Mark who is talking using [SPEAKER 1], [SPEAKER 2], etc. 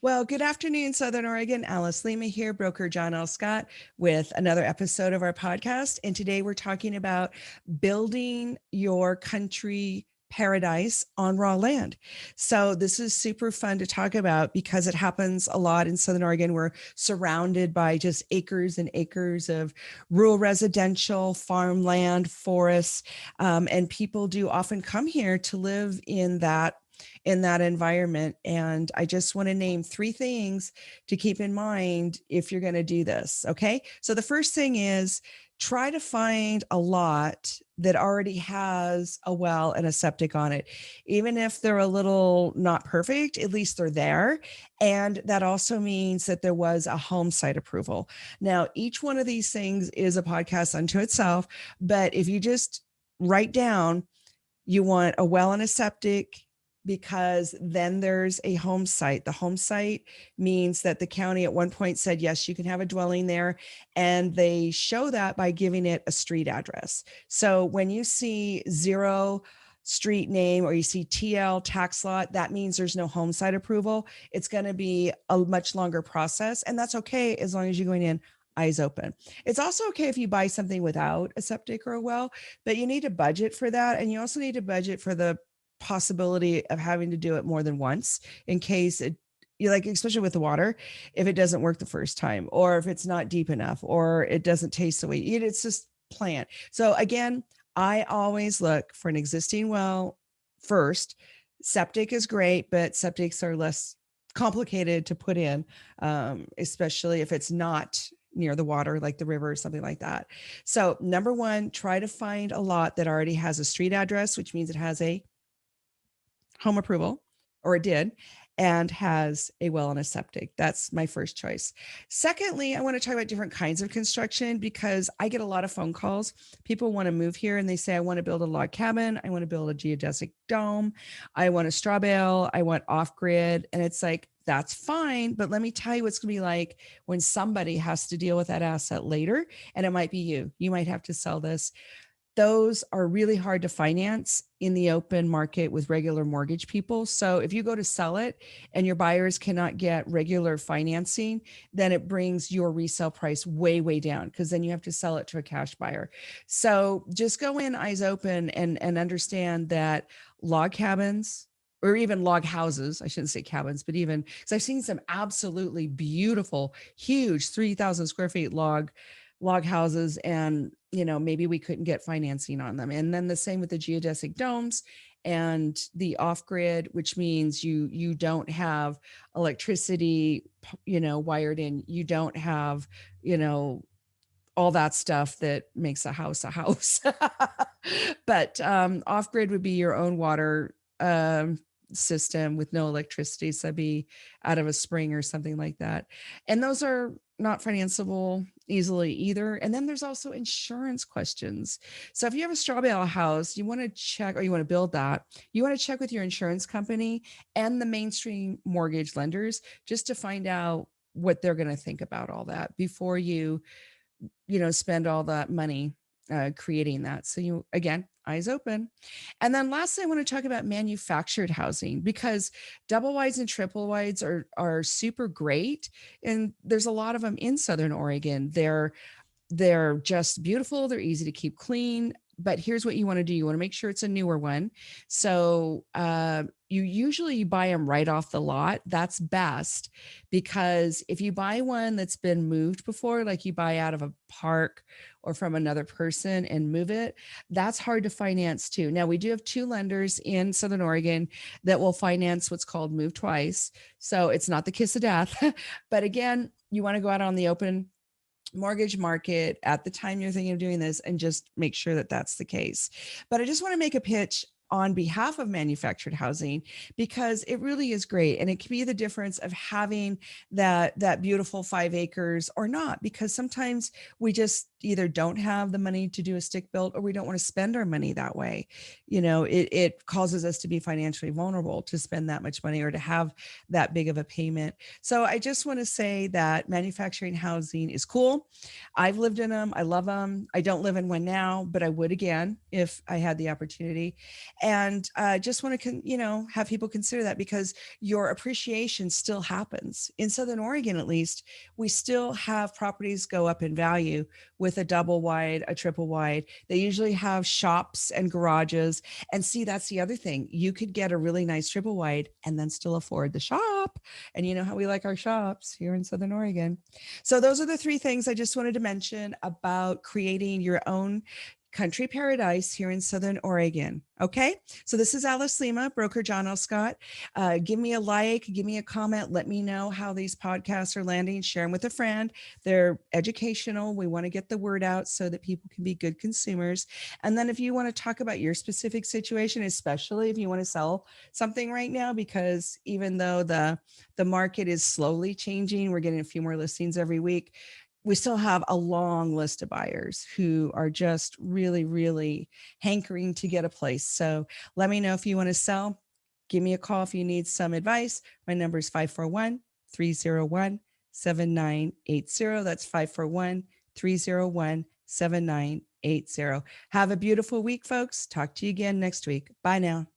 [SPEAKER 1] Well, good afternoon, Southern Oregon. Alice Lema here, broker John L. Scott, with another episode of our podcast. And today we're talking about building your country paradise on raw land. So this is super fun to talk about because it happens a lot in Southern Oregon. We're surrounded by just acres and acres of rural residential, farmland, forests, and people do often come here to live in that environment. And I just want to name three things to keep in mind if you're going to do this. Okay. So the first thing is try to find a lot that already has a well and a septic on it. Even if they're a little not perfect, at least they're there. And that also means that there was a home site approval. Now, each one of these things is a podcast unto itself. But if you just write down, you want a well and a septic, because then there's a home site. The home site means that the county at one point said, yes, you can have a dwelling there. And they show that by giving it a street address. So when you see zero street name or you see TL tax lot, that means there's no home site approval. It's going to be a much longer process. And that's okay as long as you're going in eyes open. It's also okay if you buy something without a septic or a well, but you need to budget for that. And you also need to budget for the possibility of having to do it more than once in case you like, especially with the water, if it doesn't work the first time, or if it's not deep enough, or it doesn't taste the way it's just plant. So again, I always look for an existing well first. Septic is great, but septics are less complicated to put in, especially if it's not near the water, like the river or something like that. So number one, try to find a lot that already has a street address, which means it has a home approval, or it did, and has a well and a septic. That's my first choice. Secondly, I want to talk about different kinds of construction because I get a lot of phone calls. People want to move here and they say, I want to build a log cabin. I want to build a geodesic dome. I want a straw bale. I want off grid. And it's like, that's fine. But let me tell you what's going to be like when somebody has to deal with that asset later. And it might be you. You might have to sell this. Those are really hard to finance in the open market with regular mortgage people. So if you go to sell it and your buyers cannot get regular financing, then it brings your resale price way, way down, because then you have to sell it to a cash buyer. So just go in eyes open and understand that log cabins, or even log houses, I shouldn't say cabins, but even, because I've seen some absolutely beautiful, huge 3,000 square feet log houses, and maybe we couldn't get financing on them. And then the same with the geodesic domes and the off grid, which means you don't have electricity wired in, you don't have all that stuff that makes a house. But off grid would be your own water system with no electricity. So that'd be out of a spring or something like that. And those are not financeable easily either. And then there's also insurance questions. So if you have a straw bale house, you want to check, or you want to build that, you want to check with your insurance company and the mainstream mortgage lenders just to find out what they're going to think about all that before you spend all that money creating that. So you, again, eyes open. And then lastly, I want to talk about manufactured housing, because double wides and triple wides are super great. And there's a lot of them in Southern Oregon. They're just beautiful. They're easy to keep clean. But here's what you want to do. You want to make sure it's a newer one. So you usually buy them right off the lot. That's best, because if you buy one that's been moved before, like you buy out of a park or from another person and move it, that's hard to finance too. Now, we do have two lenders in Southern Oregon that will finance what's called move twice. So it's not the kiss of death. But again, you want to go out on the open mortgage market at the time you're thinking of doing this and just make sure that that's the case. But I just want to make a pitch on behalf of manufactured housing, because it really is great. And it can be the difference of having that beautiful 5 acres or not, because sometimes we just either don't have the money to do a stick built, or we don't want to spend our money that way. It causes us to be financially vulnerable to spend that much money or to have that big of a payment. So I just want to say that manufacturing housing is cool. I've lived in them. I love them. I don't live in one now, but I would again if I had the opportunity. And just want to, have people consider that, because your appreciation still happens. In Southern Oregon, at least, we still have properties go up in value with a double wide, a triple wide. They usually have shops and garages. And see, that's the other thing. You could get a really nice triple wide and then still afford the shop. And you know how we like our shops here in Southern Oregon. So those are the three things I just wanted to mention about creating your own country paradise here in Southern Oregon. Okay. So this is Alice Lema, broker John L. Scott. Give me a like, give me a comment. Let me know how these podcasts are landing. Share them with a friend. They're educational. We want to get the word out so that people can be good consumers. And then if you want to talk about your specific situation, especially if you want to sell something right now, because even though the market is slowly changing, we're getting a few more listings every week, we still have a long list of buyers who are just really, really hankering to get a place. So let me know if you want to sell. Give me a call if you need some advice. My number is 541-301-7980. That's 541-301-7980. Have a beautiful week, folks. Talk to you again next week. Bye now.